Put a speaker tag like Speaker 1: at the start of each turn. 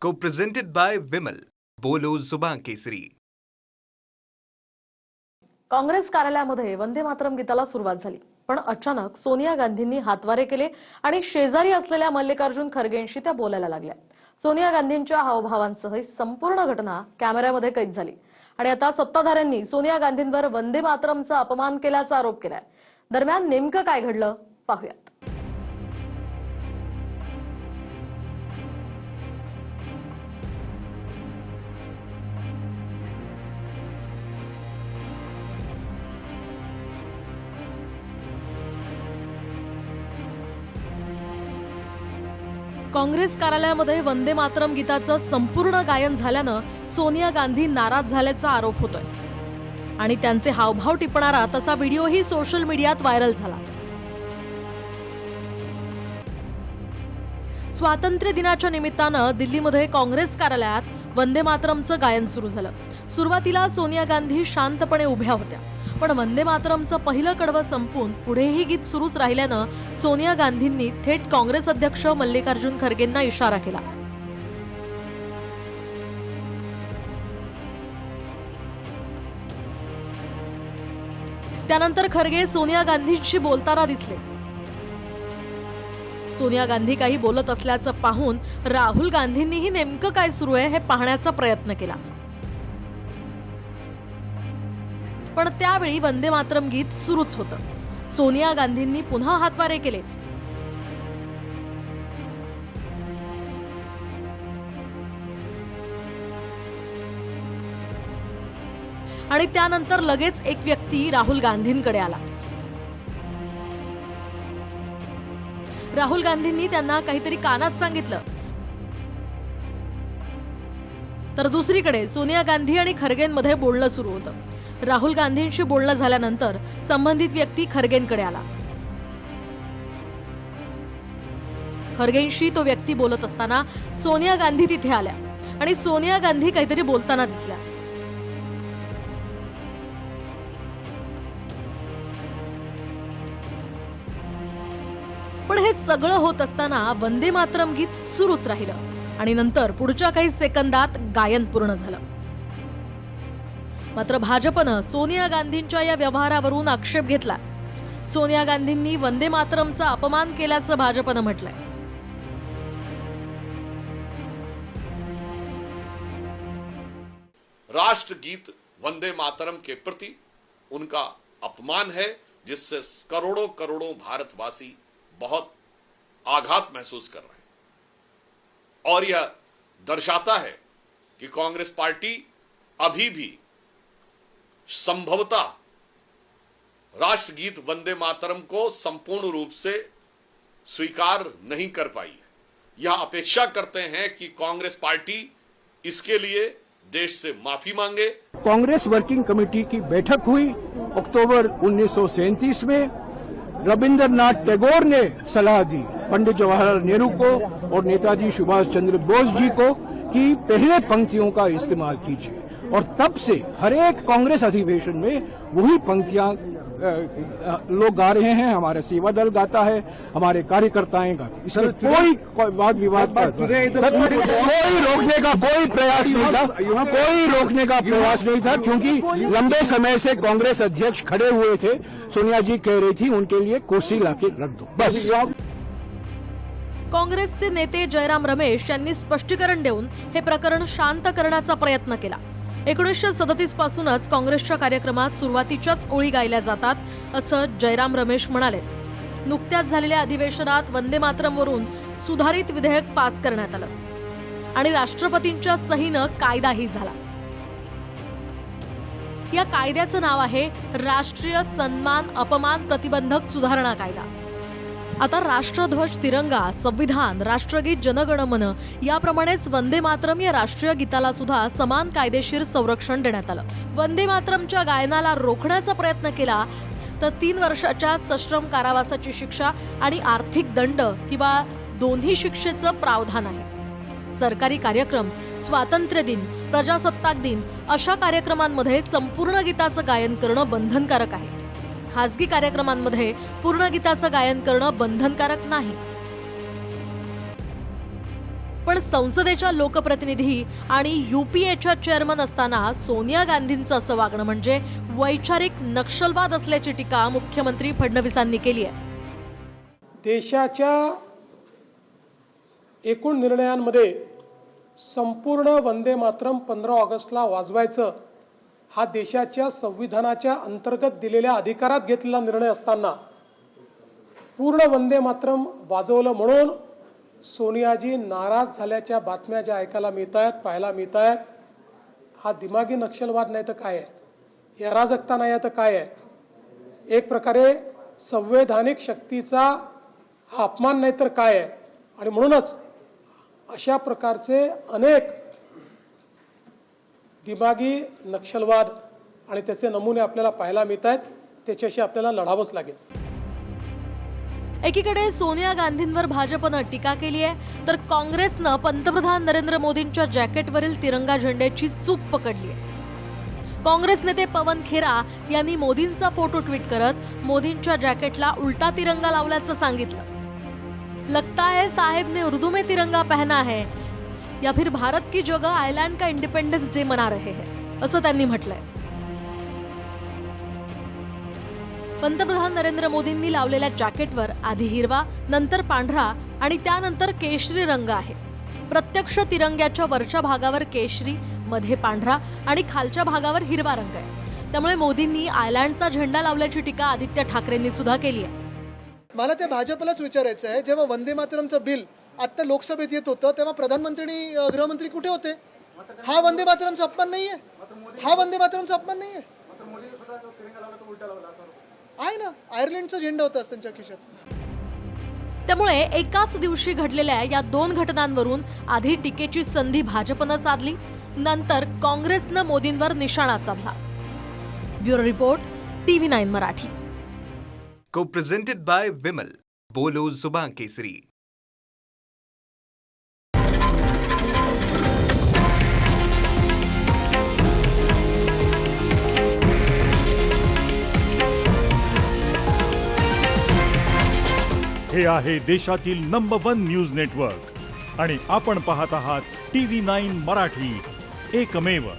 Speaker 1: Co-presented by Vimal. बोलो जुबान केसरी.
Speaker 2: काँग्रेस कार्यालयामध्ये वंदे मातरम गीताला सुरुवात झाली, पण अचानक सोनिया गांधींनी हातवारे केले आणि शेजारी असलेल्या मल्लिकार्जुन खरगेंशी त्या बोलायला लागल्या. सोनिया गांधींच्या हावभावांसह ही संपूर्ण घटना कॅमेऱ्यामध्ये कैद झाली आणि आता सत्ताधाऱ्यांनी सोनिया गांधींवर वंदे मातरमचा अपमान केल्याचा आरोप केलाय. दरम्यान नेमकं काय घडलं पाहूयात. काँग्रेस कार्यालयामध्ये वंदे मातरम गीताचं संपूर्ण गायन झाल्यानं सोनिया गांधी नाराज झाल्याचा आरोप होतोय आणि त्यांचे हावभाव टिपणारा तसा व्हिडिओही सोशल मीडियात व्हायरल झाला. स्वातंत्र्य दिनाच्या निमित्तानं दिल्लीमध्ये काँग्रेस कार्यालयात वंदे मातरमचं गायन सुरू झालं. सुरुवातीला सोनिया गांधी शांतपणे उभ्या होत्या, पण वंदे मातरमचं पहिलं कडवं संपून पुढेही गीत सुरूच राहिल्यानं सोनिया गांधींनी थेट काँग्रेस अध्यक्ष मल्लिकार्जुन खरगेंना इशारा केला. त्यानंतर खरगे सोनिया गांधींशी बोलताना दिसले. सोनिया गांधी काही बोलत असल्याचं पाहून राहुल गांधींनीही नेमकं काय सुरू आहे हे पाहण्याचा प्रयत्न केला, पण त्यावेळी वंदे मातरम गीत सुरूच होतं. सोनिया गांधींनी पुन्हा हातवारे केले आणि त्यानंतर लगेच एक व्यक्ती राहुल गांधींकडे आला. राहुल गांधींनी त्यांना काहीतरी कानात सांगितलं, तर दुसरीकडे सोनिया गांधी आणि खरगेंमध्ये बोलणं सुरू होतं. राहुल गांधींशी बोलणं झाल्यानंतर संबंधित व्यक्ती खरगेंकडे आला. खरगेंशी तो व्यक्ती बोलत असताना सोनिया गांधी तिथे आल्या आणि सोनिया गांधी काहीतरी बोलताना दिसल्या. पण हे सगळं होत असताना वंदे मातरम गीत सुरूच राहिलं आणि नंतर पुढच्या काही सेकंदात गायन पूर्ण झालं. मात्र भाजपनं सोनिया गांधींच्या या व्यवहारावरून आक्षेप घेतला. सोनिया गांधींनी वंदे मातरमचा अपमान केल्याचं भाजपनं म्हटलंय.
Speaker 3: राष्ट्रगीत वंदे मातरम के प्रति उनका अपमान है, जिससे करोड़ों करोड़ों भारतवासी बहुत आघात महसूस कर रहे हैं और यह दर्शाता है कि कांग्रेस पार्टी अभी भी संभवतः राष्ट्रगीत वंदे मातरम को संपूर्ण रूप से स्वीकार नहीं कर पाई है. यह अपेक्षा करते हैं कि कांग्रेस पार्टी इसके लिए देश से माफी मांगे.
Speaker 4: कांग्रेस वर्किंग कमेटी की बैठक हुई अक्टूबर 1937 में. रविंद्रनाथ टैगोर ने सलाह दी पंडित जवाहरलाल नेहरू को और नेताजी सुभाष चंद्र बोस जी को कि पहले पंक्तियों का इस्तेमाल कीजिए, और तब से हर एक कांग्रेस अधिवेशन में वही पंक्तियां लोग गा रहे हैं. हमारा सेवा दल गाता है, हमारे कार्यकर्ताएं गाते हैं. इसमें कोई वाद विवाद कोई रोकने का कोई प्रयास नहीं था, कोई रोकने का प्रयास नहीं था, क्योंकि लंबे समय से कांग्रेस अध्यक्ष खड़े हुए थे. सोनिया जी कह रही थी उनके लिए कुर्सी लाके रख दो बस.
Speaker 2: काँग्रेसचे नेते जयराम रमेश यांनी स्पष्टीकरण देऊन हे प्रकरण शांत करण्याचा प्रयत्न केला. 1937 पासूनच काँग्रेसच्या कार्यक्रमात सुरुवातीच्याच ओळी गायल्या जातात असं जयराम रमेश म्हणाले. नुकत्याच झालेल्या अधिवेशनात वंदे मातरमवरून सुधारित विधेयक पास करण्यात आलं आणि राष्ट्रपतींच्या सहीनं कायदाही झाला. या कायद्याचं नाव आहे राष्ट्रीय सन्मान अपमान प्रतिबंधक सुधारणा कायदा. आता राष्ट्रध्वज, तिरंगा, संविधान, राष्ट्रगीत, जनगण मन याप्रमाणेच वंदे मातरम या राष्ट्रीय गीताला सुद्धा समान कायदेशीर संरक्षण देण्यात आलं. वंदे मातरमच्या गायनाला रोखण्याचा प्रयत्न केला तर 3 वर्षाच्या सश्रम कारावासाची शिक्षा आणि आर्थिक दंड किंवा दोन्ही शिक्षेचं प्रावधान आहे. सरकारी कार्यक्रम, स्वातंत्र्य दिन, प्रजासत्ताक दिन अशा कार्यक्रमांमध्ये संपूर्ण गीताचं गायन करणं बंधनकारक आहे. खासगी कार्यक्रमांमध्ये पूर्ण गीताचं गायन करणं बंधनकारक नाही. पण संसदेच्या लोकप्रतिनिधी आणि UPAच्या चेअरमन असताना सोनिया गांधींचं असं वागणं म्हणजे वैचारिक नक्षलवाद असल्याची टीका मुख्यमंत्री फडणवीसांनी केली आहे.
Speaker 5: देशाच्या एकूण निर्णयांमध्ये संपूर्ण वंदे मातरम 15 ऑगस्टला वाजवायचं हा देशाच्या संविधानाच्या अंतर्गत दिलेल्या अधिकारात घेतलेला निर्णय असताना पूर्ण वंदे मातरम वाजवलं म्हणून सोनियाजी नाराज झाल्याच्या बातम्या ज्या ऐकायला मिळत आहेत, पाहायला मिळत आहेत, हा दिमागी नक्षलवाद नाही तर काय आहे, ही अराजकता नाही आहे तर काय आहे, एक प्रकारे संवैधानिक शक्तीचा हा अपमान नाही तर काय आहे. आणि म्हणूनच अशा प्रकारचे अनेक दिमागी नक्षलवाद आणि त्याचे नमुने आपल्याला पाहायला मिळत आहेत. त्याच्याशी आपल्याला लढावंच लागेल.
Speaker 2: एकीकडे सोनिया गांधींवर भाजपनं टीका केली आहे, तर काँग्रेसनं पंतप्रधान नरेंद्र मोदींच्या जॅकेटवरील तिरंगा झेंड्याची चूक पकडली आहे. काँग्रेस नेते पवन खेरा यांनी मोदींचा फोटो ट्विट करत मोदींच्या जॅकेटला उलटा तिरंगा लावल्याचं सांगितलं. लगता है साहेब ने उर्दू में तिरंगा पहना है या फिर भारत की जगह आयरलैंड का इंडिपेंडेंस डे मना रहे हैं असं त्यांनी म्हटलंय. पंतप्रधान नरेंद्र मोदींनी लावलेल्या जॅकेटवर आधी हिरवा, नंतर पांढरा आणि त्यानंतर केशरी रंग आहे. प्रत्यक्ष तिरंग्याच्या वरच्या भागावर केशरी, मध्ये पांढरा आणि खालच्या भागावर हिरवा रंग आहे. त्यामुळे मोदींनी आयर्लंडचा झेंडा लावल्याची टीका आदित्य ठाकरेंनी सुद्धा केली आहे.
Speaker 6: मला त्या भाजपलाच विचारायचं आहे, जेव्हा वंदे मातरमचं बिल आत्ता लोकसभेत येत होतं तेव्हा प्रधानमंत्री आणि गृहमंत्री कुठे होते? हा वंदे मातरमचा अपमान नाहीये, हा वंदे मातरमचा अपमान नाहीये. आहे ना, आयर्लंडचा झेंडा होता त्यांच्या खिशात.
Speaker 2: त्यामुळे एकाच दिवशी घडलेल्या या दोन घटनांवरून आधी टीकेची संधी भाजपनं साधली, नंतर काँग्रेसनं मोदींवर निशाणा साधला. Bureau report, TV9 Marathi.
Speaker 1: Co-presented by Vimal. बोलो जुबान केसरी.
Speaker 7: हे आहे देशातील नंबर 1 न्यूज नेटवर्क आणि आपण पाहत आहात TV9 मराठी, एकमेव.